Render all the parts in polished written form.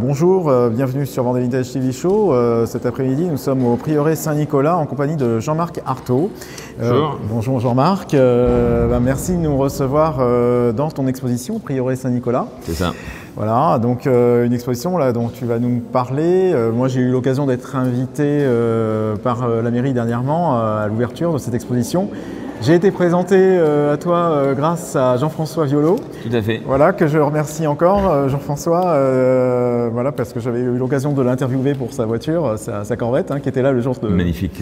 Bonjour, bienvenue sur Vendée Vintage TV Show. Cet après-midi, nous sommes au Prieuré Saint-Nicolas en compagnie de Jean-Marc Artaud. Bonjour. Bonjour Jean-Marc, merci de nous recevoir dans ton exposition Prieuré Saint-Nicolas. C'est ça. Voilà, donc une exposition là dont tu vas nous parler. Moi j'ai eu l'occasion d'être invité par la mairie dernièrement à l'ouverture de cette exposition. J'ai été présenté à toi grâce à Jean-François Violot. Tout à fait. Voilà, que je remercie encore, Jean-François, voilà, parce que j'avais eu l'occasion de l'interviewer pour sa voiture, sa Corvette, qui était là le jour de... Magnifique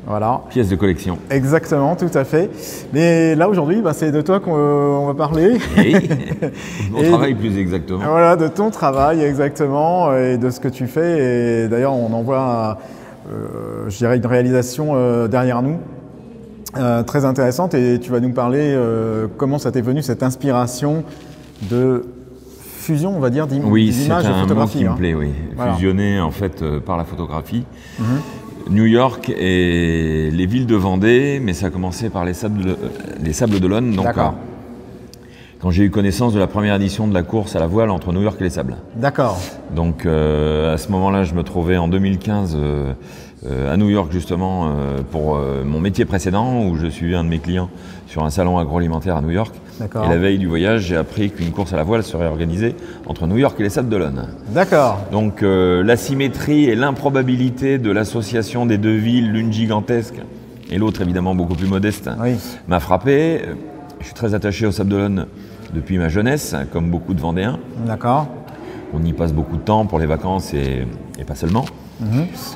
voilà. Pièce de collection. Exactement, tout à fait. Mais là, aujourd'hui, c'est de toi qu'on va parler. Oui, mon travail plus exactement. Voilà, de ton travail, exactement, et de ce que tu fais. Et d'ailleurs, on en voit, je dirais, une réalisation derrière nous. Très intéressante, et tu vas nous parler comment ça t'est venu cette inspiration de fusion, on va dire, d'images oui, et photographie. Oui, c'est un mot qui me plaît, oui. Voilà. Fusionner en fait par la photographie. New York et les villes de Vendée, mais ça a commencé par les Sables d'Olonne. Donc, quand j'ai eu connaissance de la première édition de la course à la voile entre New York et les Sables. D'accord. Donc à ce moment-là, je me trouvais en 2015 à New York justement pour mon métier précédent, où je suivais un de mes clients sur un salon agroalimentaire à New York. Et la veille du voyage, j'ai appris qu'une course à la voile serait organisée entre New York et les Sables d'Olonne. D'accord. Donc la symétrie et l'improbabilité de l'association des deux villes, l'une gigantesque et l'autre évidemment beaucoup plus modeste, m'a frappé. Je suis très attaché aux Sables d'Olonne depuis ma jeunesse, comme beaucoup de Vendéens. D'accord. On y passe beaucoup de temps pour les vacances et pas seulement.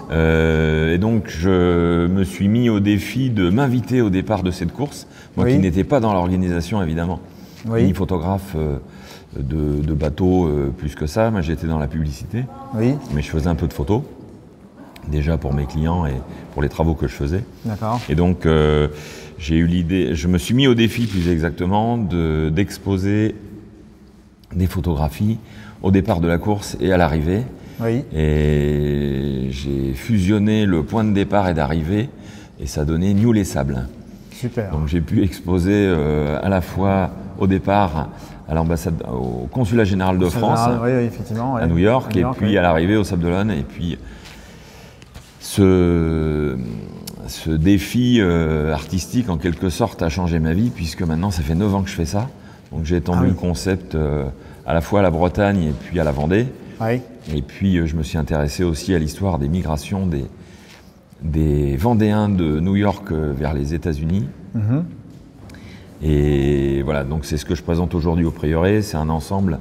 Et donc je me suis mis au défi de m'inviter au départ de cette course, moi qui n'étais pas dans l'organisation évidemment, ni photographe de bateau plus que ça. Moi j'étais dans la publicité, mais je faisais un peu de photos, déjà pour mes clients et pour les travaux que je faisais. D'accord. Et donc j'ai eu l'idée, je me suis mis au défi plus exactement d'exposer des photographies au départ de la course et à l'arrivée. Et j'ai fusionné le point de départ et d'arrivée, et ça donnait New les Sables. Super. Donc j'ai pu exposer à la fois au départ à l'ambassade, au consulat général de France à New York, et puis à l'arrivée aux Sables d'Olonne. Et puis ce défi artistique en quelque sorte a changé ma vie, puisque maintenant ça fait 9 ans que je fais ça. Donc j'ai étendu le concept à la fois à la Bretagne et puis à la Vendée. Et puis je me suis intéressé aussi à l'histoire des migrations des Vendéens de New York vers les États-Unis. Et voilà, donc c'est ce que je présente aujourd'hui au Prieuré. C'est un ensemble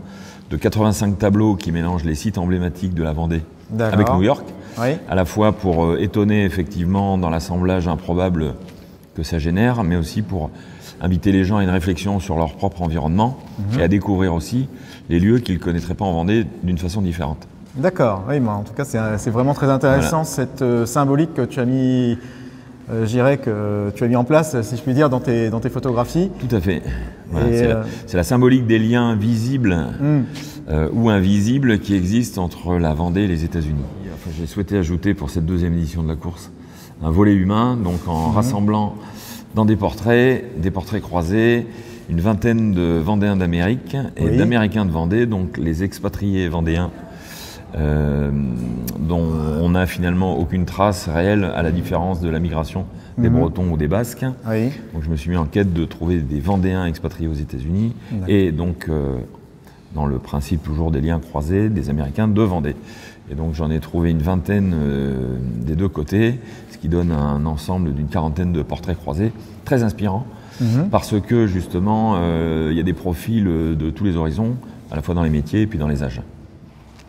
de 85 tableaux qui mélangent les sites emblématiques de la Vendée avec New York, à la fois pour étonner effectivement dans l'assemblage improbable que ça génère, mais aussi pour inviter les gens à une réflexion sur leur propre environnement et à découvrir aussi les lieux qu'ils ne connaîtraient pas en Vendée d'une façon différente. D'accord, oui, en tout cas c'est vraiment très intéressant, cette symbolique que tu as mis, je dirais que tu as mis en place, si je puis dire, dans tes photographies. Tout à fait. Voilà, c'est la symbolique des liens visibles ou invisibles qui existent entre la Vendée et les États-Unis. Enfin, j'ai souhaité ajouter pour cette deuxième édition de la course un volet humain, donc en rassemblant dans des portraits croisés, une vingtaine de Vendéens d'Amérique et d'Américains de Vendée, donc les expatriés vendéens dont on n'a finalement aucune trace réelle, à la différence de la migration des Bretons ou des Basques. Donc je me suis mis en quête de trouver des Vendéens expatriés aux États-Unis et donc dans le principe toujours des liens croisés, des Américains de Vendée. Et donc j'en ai trouvé une vingtaine des deux côtés, ce qui donne un ensemble d'une quarantaine de portraits croisés, très inspirants, parce que justement il y a des profils de tous les horizons, à la fois dans les métiers et puis dans les âges.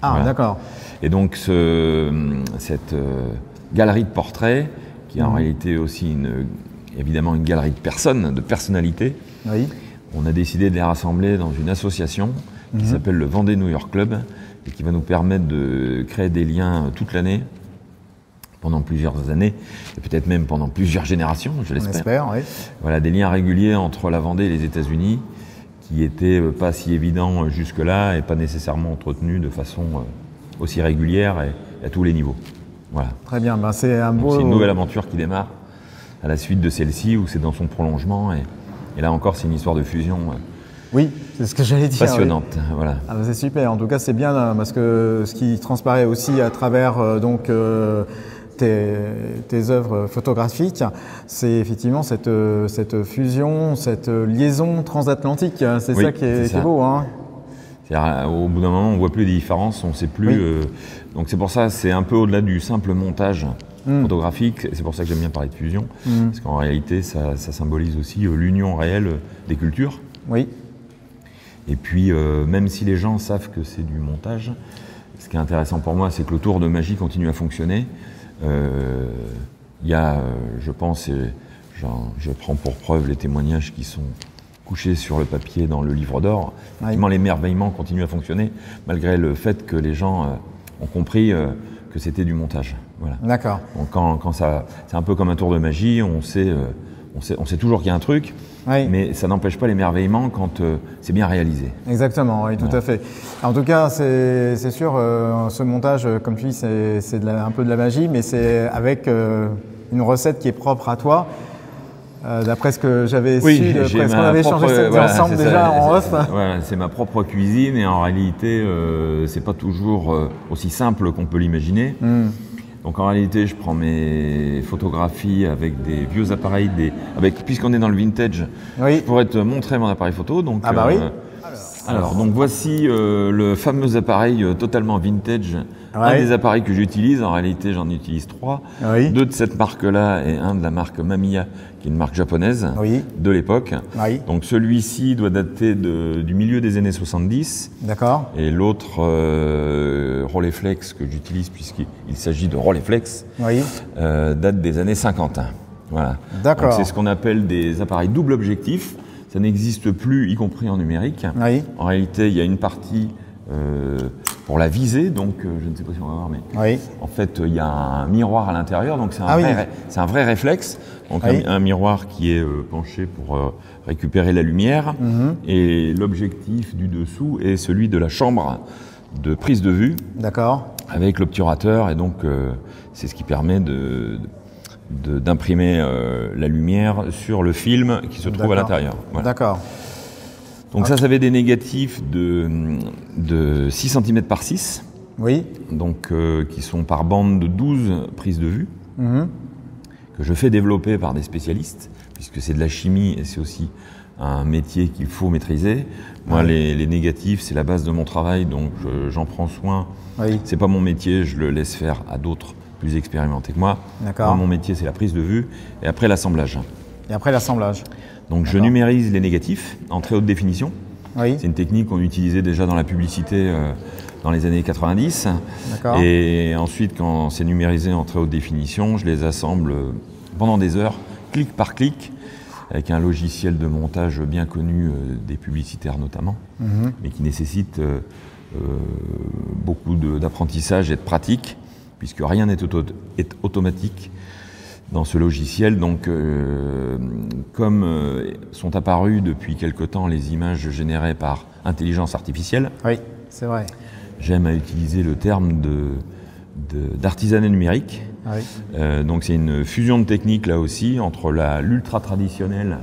Ah, voilà. D'accord. Et donc cette galerie de portraits, qui est en réalité aussi évidemment une galerie de personnes, de personnalités, on a décidé de les rassembler dans une association qui s'appelle le Vendée New York Club, et qui va nous permettre de créer des liens toute l'année, pendant plusieurs années, et peut-être même pendant plusieurs générations, je l'espère. Voilà, des liens réguliers entre la Vendée et les États-Unis, qui n'étaient pas si évidents jusque-là et pas nécessairement entretenus de façon aussi régulière et à tous les niveaux. Voilà. Très bien, c'est une nouvelle aventure qui démarre à la suite de celle-ci, où c'est dans son prolongement, et là encore c'est une histoire de fusion Oui, c'est ce que j'allais dire. Passionnante, oui. Voilà. Ah, c'est super. En tout cas, c'est bien parce que ce qui transparaît aussi à travers tes œuvres photographiques, c'est effectivement cette fusion, cette liaison transatlantique. C'est ça qui est beau. Hein. Au bout d'un moment, on ne voit plus les différences, on ne sait plus. Donc c'est pour ça, c'est un peu au-delà du simple montage photographique. C'est pour ça que j'aime bien parler de fusion, parce qu'en réalité, ça symbolise aussi l'union réelle des cultures. Oui. Et puis, même si les gens savent que c'est du montage, ce qui est intéressant pour moi, c'est que le tour de magie continue à fonctionner. Il y a, je pense, je prends pour preuve les témoignages qui sont couchés sur le papier dans le livre d'or. Effectivement, l'émerveillement continue à fonctionner, malgré le fait que les gens ont compris que c'était du montage. Voilà. D'accord. Donc quand ça, c'est un peu comme un tour de magie, on sait toujours qu'il y a un truc, mais ça n'empêche pas l'émerveillement quand c'est bien réalisé. Exactement, oui, tout à fait. En tout cas, c'est sûr, ce montage, comme tu dis, c'est un peu de la magie, mais c'est avec une recette qui est propre à toi. D'après ce que j'avais su, parce qu'on avait échangé ensemble déjà en off. Voilà, c'est ma propre cuisine et en réalité, c'est pas toujours aussi simple qu'on peut l'imaginer. Donc en réalité, je prends mes photographies avec des vieux appareils, puisqu'on est dans le vintage, je pourrais te montrer mon appareil photo. Donc, alors, donc voici le fameux appareil totalement vintage. Un des appareils que j'utilise, en réalité j'en utilise 3. Deux de cette marque-là et un de la marque Mamiya, qui est une marque japonaise de l'époque. Donc celui-ci doit dater du milieu des années 70. D'accord. Et l'autre, Rolleiflex, que j'utilise puisqu'il s'agit de Rolleiflex, date des années 50. Voilà. D'accord. Donc c'est ce qu'on appelle des appareils double objectif. Ça n'existe plus, y compris en numérique. En réalité, il y a une partie pour la visée, donc je ne sais pas si on va voir, mais en fait, il y a un miroir à l'intérieur, donc c'est un vrai réflexe. Donc un miroir qui est penché pour récupérer la lumière, et l'objectif du dessous est celui de la chambre de prise de vue, avec l'obturateur, et donc c'est ce qui permet d'imprimer la lumière sur le film qui se trouve à l'intérieur. Voilà. D'accord. Donc ça avait des négatifs de 6 cm par 6, donc qui sont par bande de 12 prises de vue, que je fais développer par des spécialistes, puisque c'est de la chimie et c'est aussi un métier qu'il faut maîtriser. Moi, les négatifs, c'est la base de mon travail, donc j'en prends soin. C'est pas mon métier, je le laisse faire à d'autres plus expérimentés que moi. Moi, mon métier, c'est la prise de vue et après l'assemblage. Donc je numérise les négatifs en très haute définition. C'est une technique qu'on utilisait déjà dans la publicité dans les années 90. Et ensuite, quand c'est numérisé en très haute définition, je les assemble pendant des heures, clic par clic, avec un logiciel de montage bien connu des publicitaires notamment, mais qui nécessite beaucoup d'apprentissage et de pratique, puisque rien n'est automatique dans ce logiciel. Donc, comme sont apparues depuis quelque temps les images générées par intelligence artificielle, c'est vrai. J'aime à utiliser le terme d'artisanat numérique. Donc, c'est une fusion de techniques là aussi entre l'ultra traditionnelle,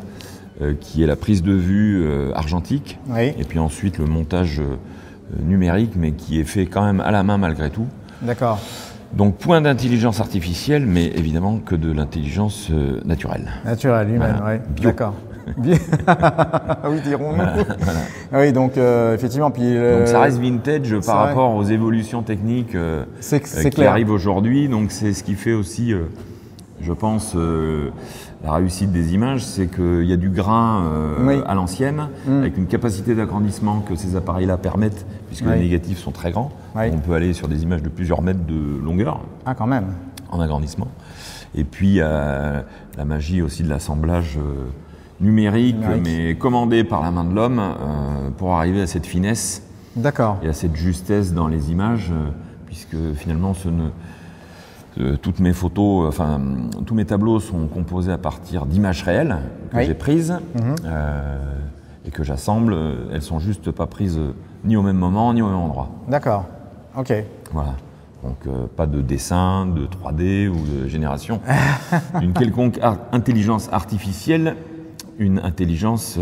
qui est la prise de vue argentique, et puis ensuite le montage numérique, mais qui est fait quand même à la main malgré tout. D'accord. Donc point d'intelligence artificielle, mais évidemment que de l'intelligence naturelle. Naturelle, humaine, oui. D'accord. Oui, dirons-nous. Voilà. Oui, donc effectivement. Puis, donc ça reste vintage par rapport aux évolutions techniques qui arrivent aujourd'hui. Donc c'est ce qui fait aussi, je pense, la réussite des images, c'est qu'il y a du grain à l'ancienne, avec une capacité d'agrandissement que ces appareils-là permettent, puisque les négatifs sont très grands. On peut aller sur des images de plusieurs mètres de longueur. Ah, quand même. En agrandissement. Et puis la magie aussi de l'assemblage numérique, mais commandé par la main de l'homme pour arriver à cette finesse et à cette justesse dans les images, puisque finalement toutes mes photos, enfin tous mes tableaux sont composés à partir d'images réelles que j'ai prises et que j'assemble. Elles sont juste pas prises ni au même moment ni au même endroit. D'accord. Ok. Voilà. Donc pas de dessin, de 3D ou de génération d'une quelconque intelligence artificielle, une intelligence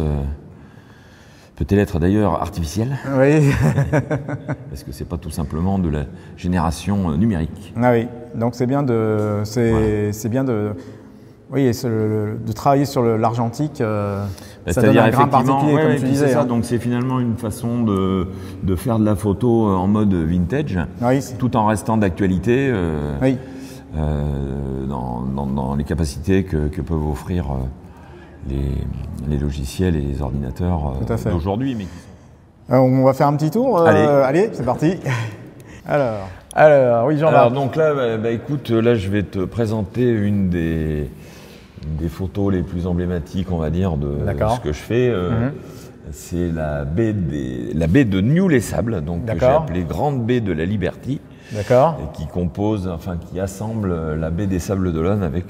peut-elle être d'ailleurs artificielle? Oui. Est-ce que c'est pas tout simplement de la génération numérique? Ah oui, donc c'est bien de, oui, de travailler sur l'argentique. Ça donne un grain particulier, comme tu disais. C'est ça, donc c'est finalement une façon de faire de la photo en mode vintage, oui, tout en restant d'actualité oui. dans les capacités que peuvent offrir les logiciels et les ordinateurs d'aujourd'hui. On va faire un petit tour. Allez, c'est parti. Alors, oui, Jean-Marc. Alors donc là, écoute, là je vais te présenter une des photos les plus emblématiques, on va dire, de ce que je fais. C'est la baie de New-les-Sables, donc que j'ai appelée Grande baie de la Liberty. D'accord. Et qui assemble la baie des Sables d'Olonne avec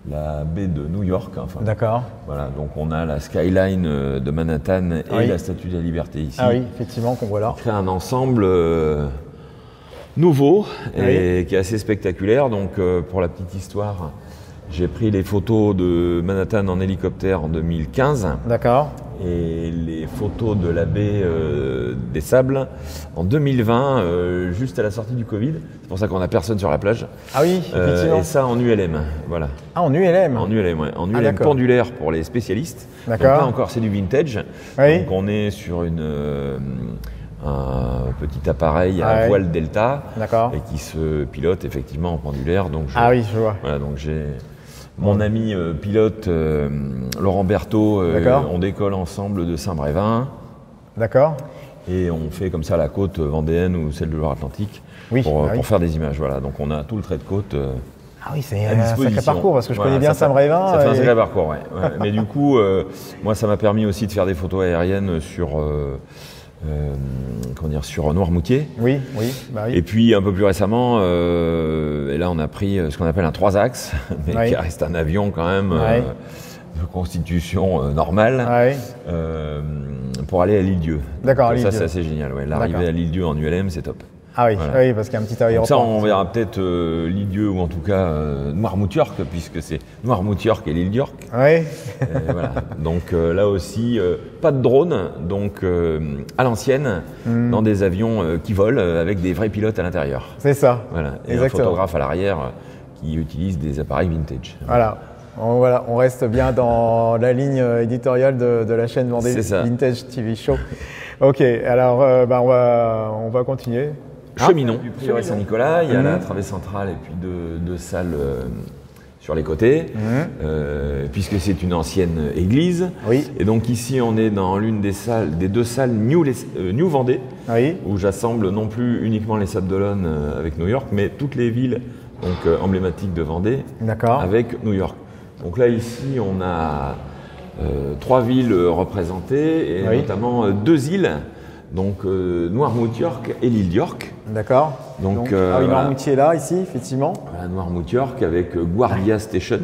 la baie de New York. D'accord. Voilà, donc on a la skyline de Manhattan et la Statue de la Liberté ici. Ah oui, effectivement, qu'on voit là. On crée un ensemble nouveau et qui est assez spectaculaire. Donc pour la petite histoire, j'ai pris les photos de Manhattan en hélicoptère en 2015. D'accord. Et les photos de la baie des Sables en 2020, juste à la sortie du Covid. C'est pour ça qu'on n'a personne sur la plage. Ah oui, effectivement. Et ça en ULM, voilà. Ah, en ULM? En ULM, oui. En ULM pendulaire pour les spécialistes. D'accord. Donc là encore, c'est du vintage. Oui. Donc on est sur un petit appareil à voile delta et qui se pilote effectivement en pendulaire. Donc oui, je vois. Voilà, donc j'ai mon ami pilote Laurent Berthaud, on décolle ensemble de Saint-Brévin. D'accord. Et on fait comme ça la côte vendéenne ou celle de Loire-Atlantique pour faire des images. Voilà, donc on a tout le trait de côte. Ah oui, c'est un sacré parcours parce que je connais bien Saint-Brévin. Ça fait un sacré parcours, ouais. Mais du coup, moi, ça m'a permis aussi de faire des photos aériennes sur Noirmoutier. Oui. Et puis un peu plus récemment, et là on a pris ce qu'on appelle un 3 axes, mais qui reste un avion quand même de constitution normale, pour aller à l'Île-Dieu. D'accord. Ça c'est assez génial. Ouais. L'arrivée à l'Île-Dieu en ULM, c'est top. Ah oui, voilà. Parce qu'il y a un petit aéroport. Donc ça, on verra peut-être l'Île-Dieu ou en tout cas Noirmoutier, puisque c'est Noirmoutier et l'île d'York. Oui. Voilà. Donc là aussi, pas de drone, donc à l'ancienne, dans des avions qui volent avec des vrais pilotes à l'intérieur. C'est ça. Voilà. Et un photographe à l'arrière qui utilise des appareils vintage. Voilà. On reste bien dans la ligne éditoriale de la chaîne Vendée Vintage TV Show. Ok, alors on va continuer. Cheminons du prieuré Saint-Nicolas, il y a la travée centrale et puis deux salles sur les côtés, puisque c'est une ancienne église. Oui. Et donc ici, on est dans l'une des deux salles New Vendée, où j'assemble non plus uniquement les Sables d'Olonne avec New York, mais toutes les villes emblématiques de Vendée avec New York. Donc là, ici, on a 3 villes représentées, et notamment 2 îles. Donc Noirmoutier et l'île d'York. D'accord. Donc Noirmoutier là, ici, effectivement. Voilà, Noirmoutier avec Guardia Station.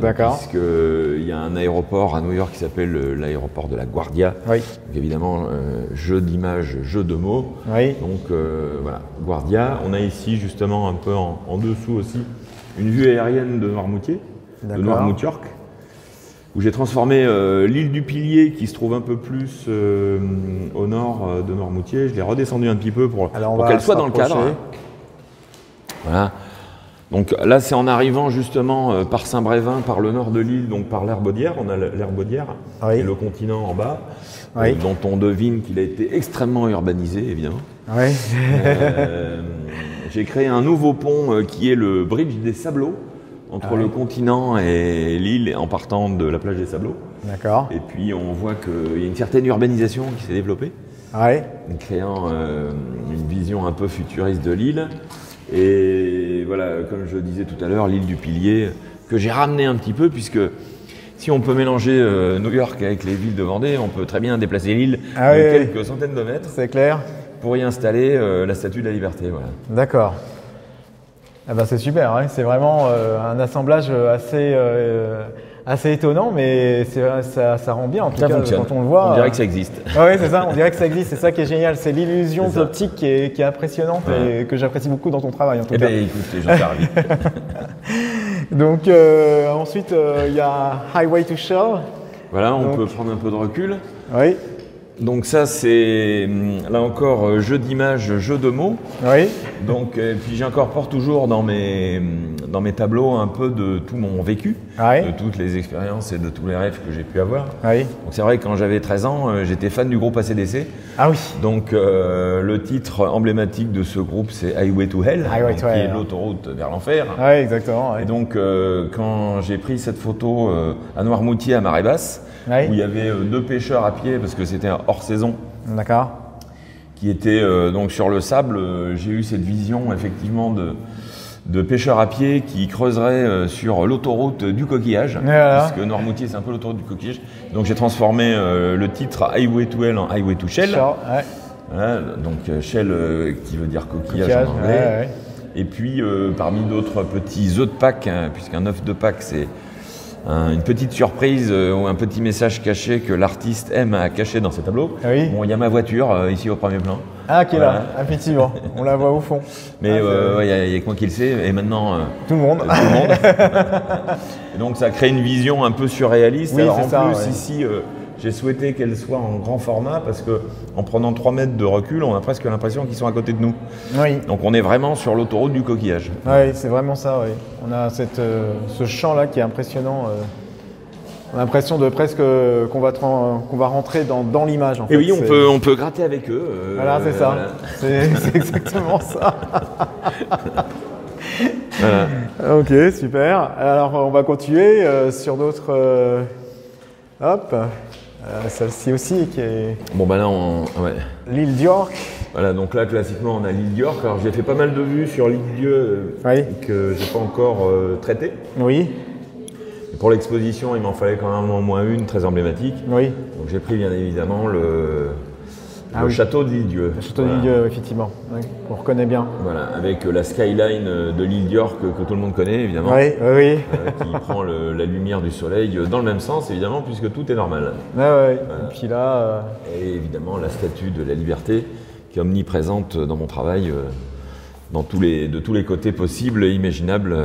D'accord. Puisqu'il y a un aéroport à New York qui s'appelle l'aéroport de la Guardia. Oui. Donc évidemment, jeu d'images, jeu de mots. Oui. Donc voilà, Guardia. On a ici justement un peu en dessous aussi une vue aérienne de Noirmoutier, de Noirmoutier, où j'ai transformé l'île du Pilier qui se trouve un peu plus au nord de Noirmoutier. Je l'ai redescendu un petit peu pour qu'elle soit dans le cadre. Voilà. Donc là, c'est en arrivant justement par Saint-Brévin, par le nord de l'île, donc par l'Herbaudière. On a l'Herbaudière et le continent en bas, dont on devine qu'il a été extrêmement urbanisé, évidemment. Oui. J'ai créé un nouveau pont qui est le bridge des Sableaux, entre le continent et l'île en partant de la plage des Sableaux. D'accord. Et puis on voit qu'il y a une certaine urbanisation qui s'est développée, créant une vision un peu futuriste de l'île. Et voilà, comme je disais tout à l'heure, l'île du Pilier, que j'ai ramené un petit peu, puisque si on peut mélanger New York avec les villes de Vendée, on peut très bien déplacer l'île de quelques centaines de mètres. C'est clair. Pour y installer la Statue de la Liberté. Voilà. D'accord. Ah ben c'est super, c'est vraiment un assemblage assez étonnant, mais ça rend bien en tout cas quand on le voit. On dirait que ça existe. Oui, c'est ça, on dirait que ça existe, c'est ça qui est génial, c'est l'illusion d'optique qui est impressionnante et que j'apprécie beaucoup dans ton travail en tout cas. Eh bien écoute, j'en suis ravi. Donc ensuite il y a Highway to Shell. Voilà, on peut prendre un peu de recul. Oui. Donc ça c'est là encore jeu d'images, jeu de mots. Oui. Donc puis j'incorpore toujours dans mes tableaux un peu de tout mon vécu, de toutes les expériences et de tous les rêves que j'ai pu avoir. Oui. Donc c'est vrai que quand j'avais 13 ans, j'étais fan du groupe AC/DC. Ah oui. Donc le titre emblématique de ce groupe c'est Highway to Hell, qui est l'autoroute vers l'enfer. Oui, exactement. Oui. Et donc quand j'ai pris cette photo à Noirmoutier à marée basse, où il y avait 2 pêcheurs à pied parce que c'était hors saison. D'accord. Qui étaient donc sur le sable, j'ai eu cette vision effectivement de pêcheurs à pied qui creuseraient sur l'autoroute du coquillage, puisque Noirmoutier c'est un peu l'autoroute du coquillage. Donc j'ai transformé le titre Highway to Hell en Highway to Shell. Voilà, donc Shell qui veut dire coquillage en anglais. Et puis parmi d'autres petits œufs de Pâques, puisqu'un œuf de Pâques c'est une petite surprise ou un petit message caché que l'artiste aime à cacher dans ses tableaux. Oui. Bon, il y a ma voiture ici au premier plan. Ah, qui est là, effectivement. On la voit au fond. Mais il y a que moi qui le sais. Et maintenant, tout le monde. Et donc, ça crée une vision un peu surréaliste. Oui, alors, en ça, plus, ici, j'ai souhaité qu'elle soit en grand format parce que en prenant 3 mètres de recul, on a presque l'impression qu'ils sont à côté de nous. Oui. Donc, on est vraiment sur l'autoroute du coquillage. Oui, c'est vraiment ça. Oui. On a ce champ-là qui est impressionnant. On a l'impression de presque qu'on va rentrer dans l'image. En fait. Et oui, on peut gratter avec eux. Voilà, c'est ça. Voilà. C'est exactement ça. Voilà. Ok, super. Alors, on va continuer sur d'autres. Hop. Celle-ci aussi qui est. Bon, bah là, l'île d'York. Voilà, donc là, classiquement, on a l'île d'York. Alors, j'ai fait pas mal de vues sur l'île Dieu que j'ai pas encore traité. Oui. Pour l'exposition, il m'en fallait quand même au moins une très emblématique. Oui. Donc j'ai pris bien évidemment le château de l'Île-Dieu. Le château de l'Île-Dieu, effectivement. Oui, on reconnaît bien. Voilà, avec la skyline de l'île d'York que tout le monde connaît évidemment. Oui, oui. Qui prend la lumière du soleil dans le même sens évidemment puisque tout est normal. Oui, oui. Et puis là. Et évidemment la statue de la liberté qui est omniprésente dans mon travail, de tous les côtés possibles et imaginables.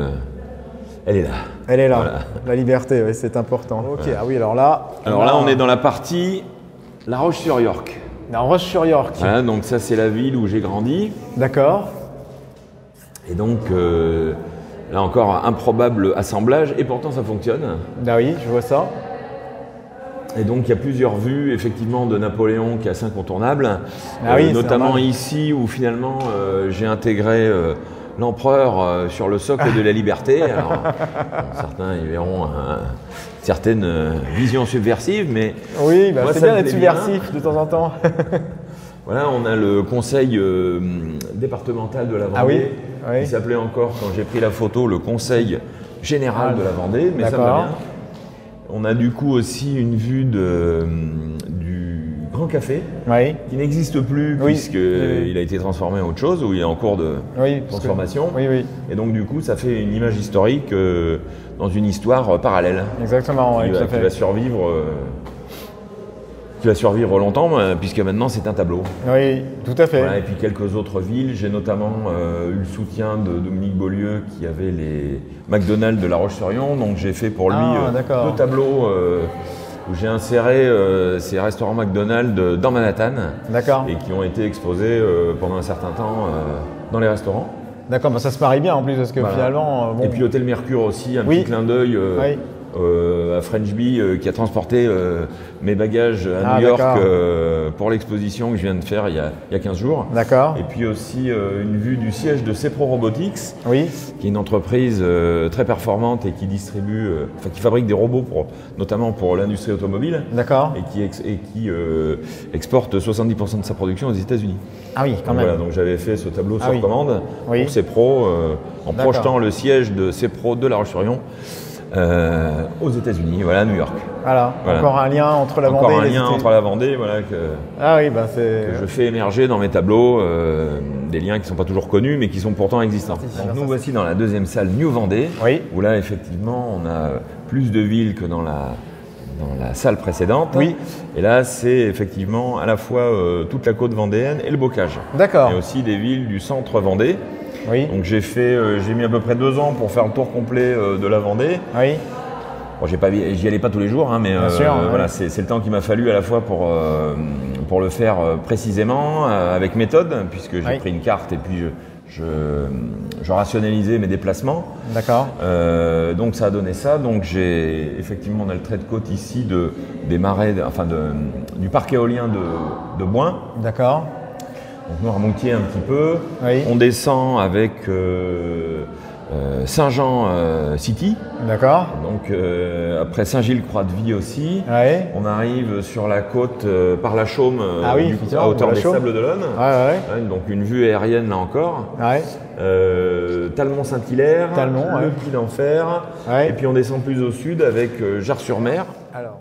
Elle est là. Elle est là. Voilà. La liberté, oui, c'est important. Ok, voilà. Ah oui, alors là. Alors là, on est dans la partie La Roche-sur-York. La Roche-sur-York. Voilà, donc ça, c'est la ville où j'ai grandi. D'accord. Et donc, là encore, improbable assemblage, et pourtant ça fonctionne. Ah oui, je vois ça. Et donc, il y a plusieurs vues, effectivement, de Napoléon qui est assez incontournable. Oui, notamment ici, où finalement, j'ai intégré l'empereur sur le socle de la liberté. Alors, certains y verront certaines visions subversives, mais oui, bah, c'est bien d'être subversif de temps en temps. Voilà, on a le conseil départemental de la Vendée, qui s'appelait encore, quand j'ai pris la photo, le conseil général de la Vendée, mais ça va bien. On a du coup aussi une vue du Grand Café, qui n'existe plus puisqu'il a été transformé en autre chose, où il est en cours de transformation. Et donc du coup, ça fait une image historique dans une histoire parallèle. Exactement, qui va survivre. Qui va survivre longtemps, puisque maintenant c'est un tableau. Oui, tout à fait. Voilà, et puis quelques autres villes. J'ai notamment eu le soutien de Dominique Beaulieu qui avait les McDonald's de La Roche-sur-Yon. Donc j'ai fait pour lui 2 tableaux où j'ai inséré ces restaurants McDonald's dans Manhattan. D'accord. Et qui ont été exposés pendant un certain temps dans les restaurants. D'accord, bah ça se marie bien en plus parce que finalement. Et puis l'hôtel Mercure aussi, un petit clin d'œil. À French Bee qui a transporté mes bagages à New York pour l'exposition que je viens de faire il y a 15 jours. D'accord. Et puis aussi une vue du siège de Cepro Robotics, qui est une entreprise très performante et qui distribue, qui fabrique des robots notamment pour l'industrie automobile. D'accord. Et qui exporte 70% de sa production aux États-Unis. Ah oui, quand même. Voilà, donc j'avais fait ce tableau sur commande pour Cepro en projetant le siège de Cepro de La Roche-sur-Yon. Aux États-Unis, à New York. Voilà. Encore un lien entre la Vendée et les États-Unis. Entre la Vendée, que je fais émerger dans mes tableaux, des liens qui ne sont pas toujours connus, mais qui sont pourtant existants. Donc nous voici dans la deuxième salle New Vendée, où là effectivement on a plus de villes que dans la salle précédente. Et là c'est effectivement à la fois toute la côte vendéenne et le bocage. D'accord. Et aussi des villes du centre Vendée. Donc j'ai mis à peu près 2 ans pour faire le tour complet de la Vendée. Bon, j'y allais pas tous les jours, hein, mais voilà, c'est le temps qu'il m'a fallu à la fois pour le faire précisément, avec méthode, puisque j'ai pris une carte et puis je rationalisais mes déplacements. D'accord. Donc ça a donné ça. Donc effectivement, on a le trait de côte ici des marais, du parc éolien de Boin. D'accord. Donc Noirmoutier un petit peu. Oui. On descend avec Saint-Jean City. D'accord. Donc après Saint-Gilles-Croix-de-Vie aussi. Oui. On arrive sur la côte par la Chaume, à hauteur des Sables-d'Olonne. Donc une vue aérienne là encore. Talmont-Saint-Hilaire, le Puy d'Enfer. Et puis on descend plus au sud avec Jars-sur-Mer.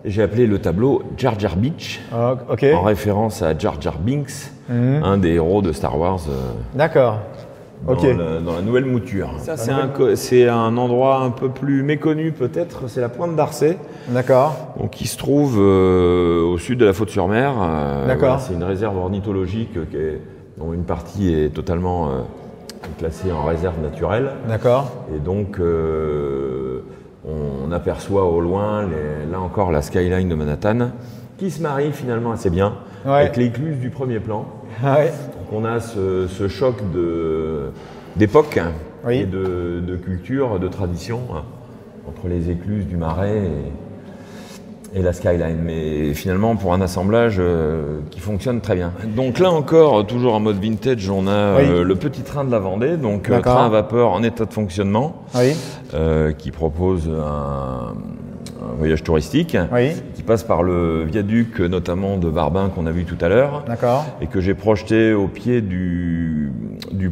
J'ai appelé le tableau Jar Jar Beach, en référence à Jar Jar Binks, un des héros de Star Wars. D'accord. Dans la nouvelle mouture. Ça, c'est un endroit un peu plus méconnu peut-être, c'est la pointe d'Arcet. D'accord. Donc, qui se trouve au sud de la Faute-sur-Mer. D'accord. C'est une réserve ornithologique dont une partie est totalement classée en réserve naturelle. D'accord. Et donc, on aperçoit au loin, là encore, la skyline de Manhattan, qui se marie finalement assez bien avec l'écluse du premier plan. Donc on a ce choc d'époque et de culture, de tradition entre les écluses du Marais et la skyline. Mais finalement, pour un assemblage qui fonctionne très bien. Donc là encore, toujours en mode vintage, on a le petit train de la Vendée, donc train à vapeur en état de fonctionnement, qui propose un voyage touristique, qui passe par le viaduc notamment de Barbin qu'on a vu tout à l'heure, et que j'ai projeté au pied du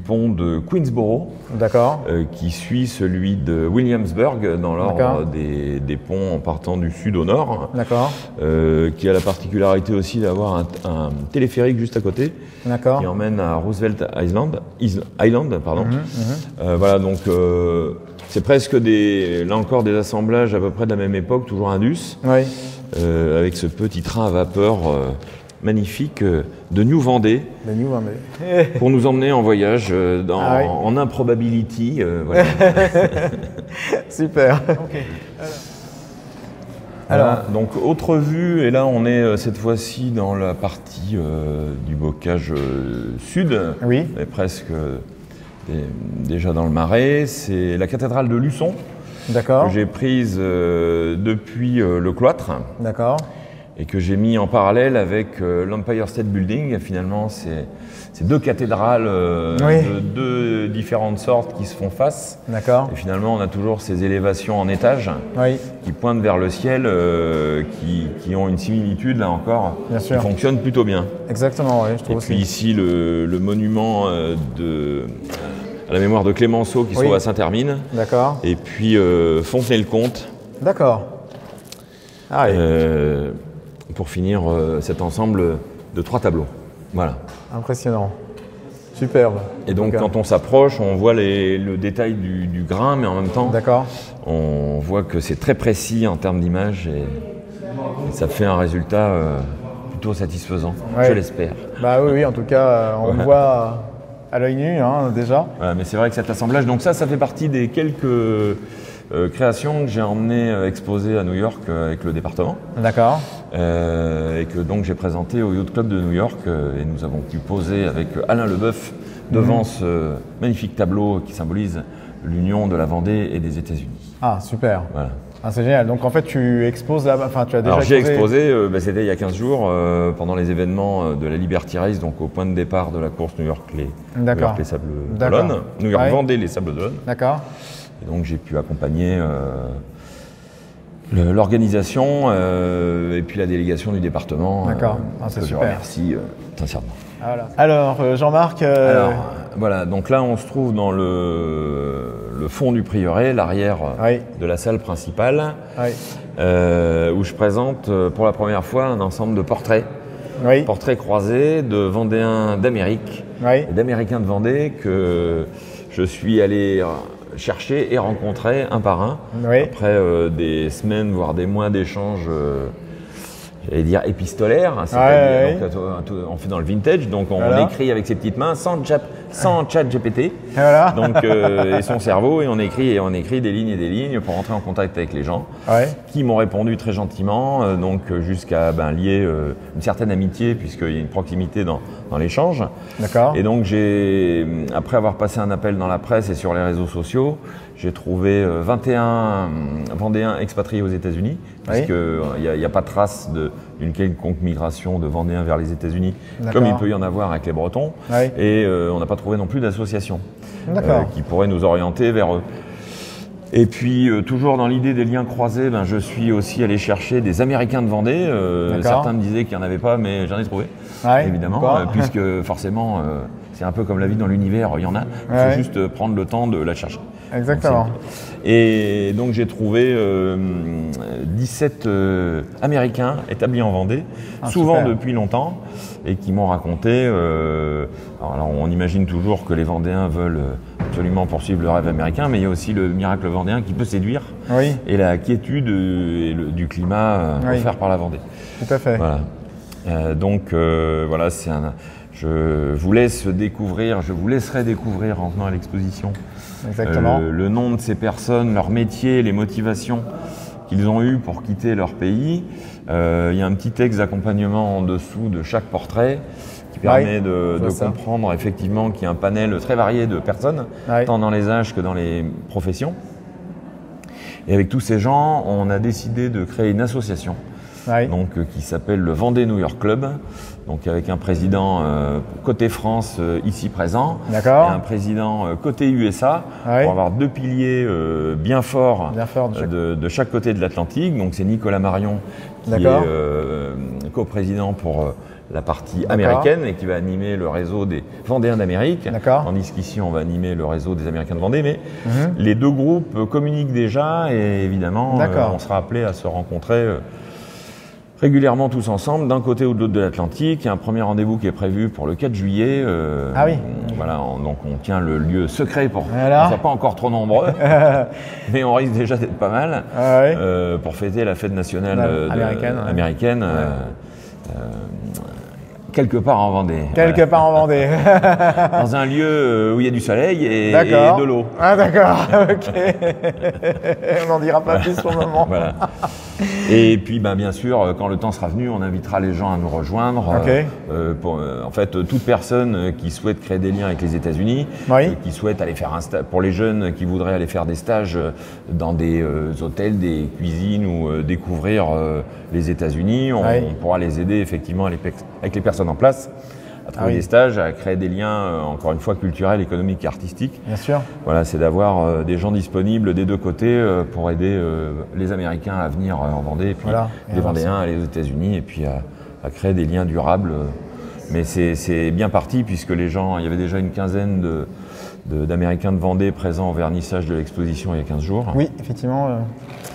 pont de Queensboro, qui suit celui de Williamsburg dans l'ordre des ponts en partant du sud au nord, qui a la particularité aussi d'avoir un téléphérique juste à côté, qui emmène à Roosevelt Island, voilà, donc c'est presque là encore des assemblages à peu près de la même époque, toujours Indus, avec ce petit train à vapeur magnifique de New Vendée, pour nous emmener en voyage en improbability. Voilà. Super. Alors, donc autre vue, et là on est cette fois-ci dans la partie du bocage sud, mais presque déjà dans le Marais, c'est la cathédrale de Luçon, que j'ai prise depuis le cloître, et que j'ai mis en parallèle avec l'Empire State Building. Finalement, c'est deux cathédrales de deux différentes sortes qui se font face. Et finalement, on a toujours ces élévations en étage qui pointent vers le ciel, qui ont une similitude, là encore, qui fonctionne plutôt bien. Exactement, je trouve aussi. Et puis ici, le monument à la mémoire de Clémenceau qui se trouve à Saint-Hermine. Et puis Fontenay-le-Comte. Pour finir cet ensemble de 3 tableaux. Voilà. Impressionnant. Superbe. Et donc quand on s'approche, on voit le détail du grain, mais en même temps, on voit que c'est très précis en termes d'image et ça fait un résultat plutôt satisfaisant, je l'espère. Bah oui, en tout cas, on le voit à l'œil nu, déjà. Voilà, mais c'est vrai que cet assemblage, donc ça fait partie des quelques créations que j'ai emmenées exposées à New York avec le département. Et que donc j'ai présenté au Yacht Club de New York, et nous avons pu poser avec Alain Leboeuf devant ce magnifique tableau qui symbolise l'union de la Vendée et des États-Unis. Ah, super. Voilà. C'est génial. Donc en fait, tu exposes là-bas. Tu as déjà Alors j'ai exposé, c'était il y a 15 jours, pendant les événements de la Liberty Race, donc au point de départ de la course New York les Sables-d'Olonne, New York Vendée les Sables-d'Olonne. Et donc j'ai pu accompagner l'organisation et puis la délégation du département. C'est super. Je remercie sincèrement. Alors Jean-Marc. Voilà, donc là on se trouve dans le fond du prieuré, l'arrière de la salle principale, où je présente pour la première fois un ensemble de portraits. Portraits croisés de Vendéens d'Amérique et d'Américains de Vendée que je suis allé chercher et rencontrer un par un, après des semaines, voire des mois d'échanges j'allais dire épistolaire, c'est-à-dire on fait dans le vintage, donc on écrit avec ses petites mains sans chat GPT, donc et son cerveau, et on écrit des lignes et des lignes pour rentrer en contact avec les gens, qui m'ont répondu très gentiment, donc jusqu'à lier une certaine amitié puisqu'il y a une proximité dans l'échange. D'accord. Et donc après avoir passé un appel dans la presse et sur les réseaux sociaux, j'ai trouvé 21 Vendéens expatriés aux États-Unis, puisqu'il n'y a pas de trace d'une quelconque migration de Vendéens vers les États-Unis, comme il peut y en avoir avec les Bretons. Et on n'a pas trouvé non plus d'association qui pourrait nous orienter vers eux. Et puis, toujours dans l'idée des liens croisés, je suis aussi allé chercher des Américains de Vendée. Certains me disaient qu'il n'y en avait pas, mais j'en ai trouvé, évidemment, puisque forcément, c'est un peu comme la vie dans l'univers, il y en a. Il faut juste prendre le temps de la chercher. Exactement. Et donc, j'ai trouvé 17 Américains établis en Vendée, souvent depuis longtemps, et qui m'ont raconté... alors, on imagine toujours que les Vendéens veulent absolument poursuivre le rêve américain, mais il y a aussi le miracle vendéen qui peut séduire, et la quiétude du climat offert par la Vendée. Tout à fait. Voilà. Donc, voilà, je vous laisse découvrir, je vous laisserai découvrir en venant à l'exposition le nom de ces personnes, leur métier, les motivations qu'ils ont eues pour quitter leur pays. Il y a un petit texte d'accompagnement en dessous de chaque portrait qui permet de comprendre effectivement qu'il y a un panel très varié de personnes, tant dans les âges que dans les professions. Et avec tous ces gens, on a décidé de créer une association qui s'appelle le Vendée New York Club, donc avec un président côté France ici présent et un président côté USA pour avoir deux piliers bien forts de chaque côté de l'Atlantique. Donc c'est Nicolas Marion qui est coprésident pour la partie américaine et qui va animer le réseau des Vendéens d'Amérique, tandis qu'ici on va animer le réseau des Américains de Vendée, mais les deux groupes communiquent déjà et évidemment on sera appelé à se rencontrer régulièrement tous ensemble, d'un côté ou de l'autre de l'Atlantique. Il y a un premier rendez-vous qui est prévu pour le 4 juillet. Voilà, donc on tient le lieu secret pour qu'on ne soit pas encore trop nombreux, mais on risque déjà d'être pas mal pour fêter la fête nationale américaine. Quelque part en Vendée. Quelque part en Vendée. Dans un lieu où il y a du soleil et de l'eau. Ah d'accord, ok. On n'en dira pas plus pour le moment. Voilà. Et puis bien sûr, quand le temps sera venu, on invitera les gens à nous rejoindre. En fait, toute personne qui souhaite créer des liens avec les États-Unis, qui souhaite aller faire un stage, pour les jeunes qui voudraient aller faire des stages dans des hôtels, des cuisines ou découvrir les États-Unis, on pourra les aider effectivement avec les personnes en place à trouver des stages, à créer des liens, encore une fois, culturels, économiques et artistiques. Bien sûr. Voilà, c'est d'avoir des gens disponibles des deux côtés pour aider les Américains à venir en Vendée, et puis les Vendéens à aller aux États-Unis, et puis à créer des liens durables. Mais c'est bien parti, puisque il y avait déjà une quinzaine d'Américains de Vendée présents au vernissage de l'exposition il y a 15 jours. Oui, effectivement,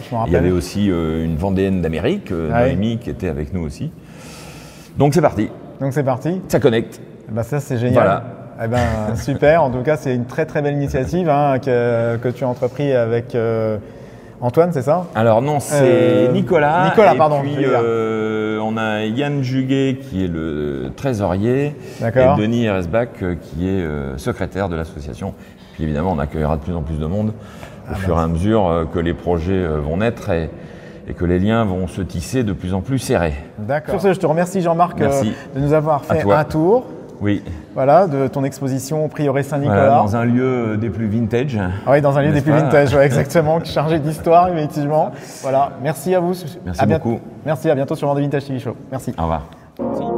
je me rappelle. Il y avait aussi une Vendéenne d'Amérique, Noémie, qui était avec nous aussi. Donc c'est parti. Ça connecte. Ça c'est génial. Voilà. Super. En tout cas, c'est une très très belle initiative que tu as entrepris avec Antoine, c'est ça? Alors non, c'est Nicolas. Nicolas, pardon. Et puis on a Yann Juguet qui est le trésorier et Denis Eresbach qui est secrétaire de l'association. Puis évidemment, on accueillera de plus en plus de monde au fur et à mesure que les projets vont naître et que les liens vont se tisser de plus en plus serrés. D'accord. Sur ce, je te remercie Jean-Marc de nous avoir fait un tour. Oui. Voilà, de ton exposition au Prieuré Saint-Nicolas. Voilà, dans un lieu des plus vintage. Oui, dans un lieu des plus vintage, exactement, chargé d'histoire, effectivement. Voilà, merci à vous. Merci beaucoup. Merci, à bientôt sur Vendée Vintage TV Show. Merci. Au revoir.